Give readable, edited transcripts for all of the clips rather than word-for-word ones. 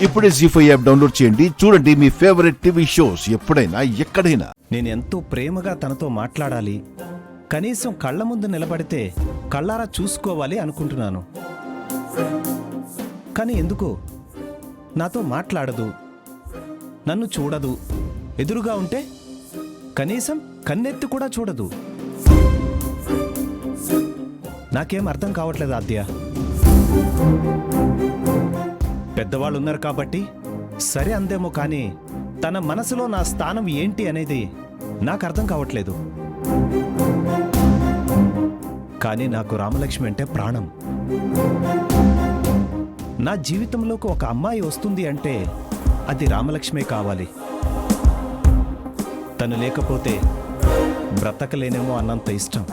ఇప్పుడే జీ5 app download చేయండి. చూడండి మీ ఫేవరెట్ టీవీ షోస్ ఎప్పుడైనా ఎక్కడైనా. నేను ఎంతో ప్రేమగా తనతో మాట్లాడాలి, కనీసం కళ్ళ ముందు నిలబడితే కళ్ళారా చూసుకోవాలి అనుకుంటున్నాను. కానీ ఎందుకు నాతో మాట్లాడదు, నన్ను చూడదు, ఎదురుగా ఉంటే కనీసం కన్నెత్తి కూడా చూడదు. నాకేం అర్థం కావట్లేదు ఆద్య. పెద్దవాళ్ళు ఉన్నారు కాబట్టి సరే అందేమో, కానీ తన మనసులో నా స్థానం ఏంటి అనేది నాకు అర్థం కావట్లేదు. కానీ నాకు రామలక్ష్మి అంటే ప్రాణం. నా జీవితంలోకి ఒక అమ్మాయి వస్తుంది అంటే అది రామలక్ష్మే కావాలి. తను లేకపోతే బ్రతకలేనేమో అన్నంత ఇష్టం.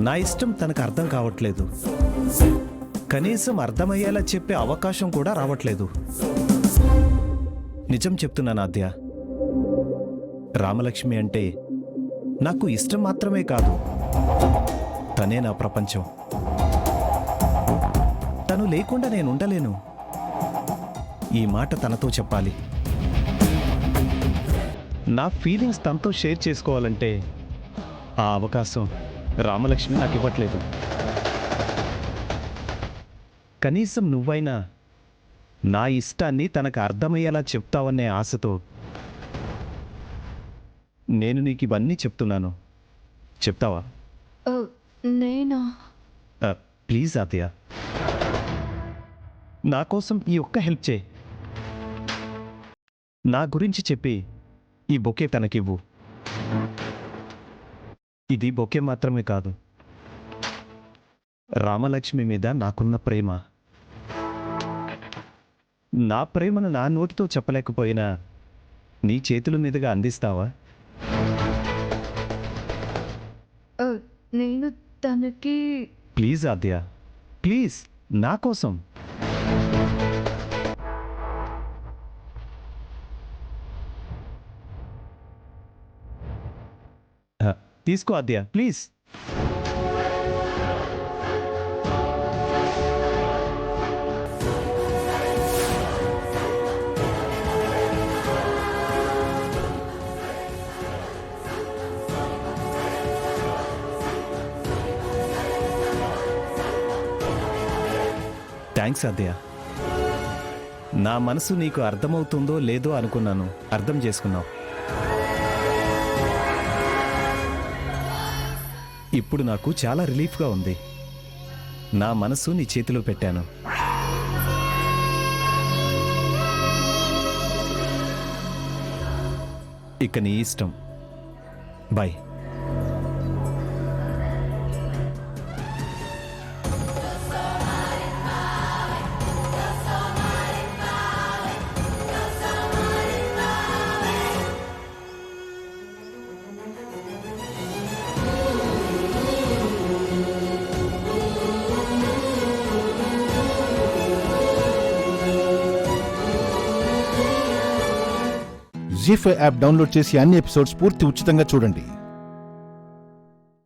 నా ఇష్టం తనకు అర్థం కావట్లేదు. కనీసం అర్థమయ్యేలా చెప్పే అవకాశం కూడా రావట్లేదు. నిజం చెప్తున్నాను ఆద్య, రామలక్ష్మి అంటే నాకు ఇష్టం మాత్రమే కాదు, తనే నా ప్రపంచం. తను లేకుండా నేను ఉండలేను. ఈ మాట తనతో చెప్పాలి. నా ఫీలింగ్స్ తనతో షేర్ చేసుకోవాలంటే ఆ అవకాశం రామలక్ష్మి నాకు ఇవ్వట్లేదు. కనీసం నువ్వైనా నా ఇష్టాన్ని తనకు అర్థమయ్యేలా చెప్తావనే ఆశతో నేను నీకు ఇవన్నీ చెప్తున్నాను. చెప్తావా? నేనా? ప్లీజ్ ఆద్య, నా కోసం ఈ ఒక్క హెల్ప్ చేయి. నా గురించి చెప్పి ఈ బొకే తనకివ్వు. ఇది బొకే మాత్రమే కాదు, రామలక్ష్మి మీద నాకున్న ప్రేమ. నా ప్రేమను నా నోటితో చెప్పలేకపోయినా నీ చేతుల మీదుగా అందిస్తావా? నేను తనకి... ప్లీజ్ ఆద్య, ప్లీజ్, నా కోసం. తీసుకో ఆద్య, ప్లీజ్. థ్యాంక్స్ ఆద్య. నా మనసు నీకు అర్థమవుతుందో లేదో అనుకున్నాను, అర్థం చేసుకున్నావు. ఇప్పుడు నాకు చాలా రిలీఫ్గా ఉంది. నా మనసు నీ చేతిలో పెట్టాను. ఇక నీ ఇష్టం. బాయ్. జీ5 యాప్ డౌన్లోడ్ చేసి అన్ని ఎపిసోడ్స్ పూర్తి ఉచితంగా చూడండి.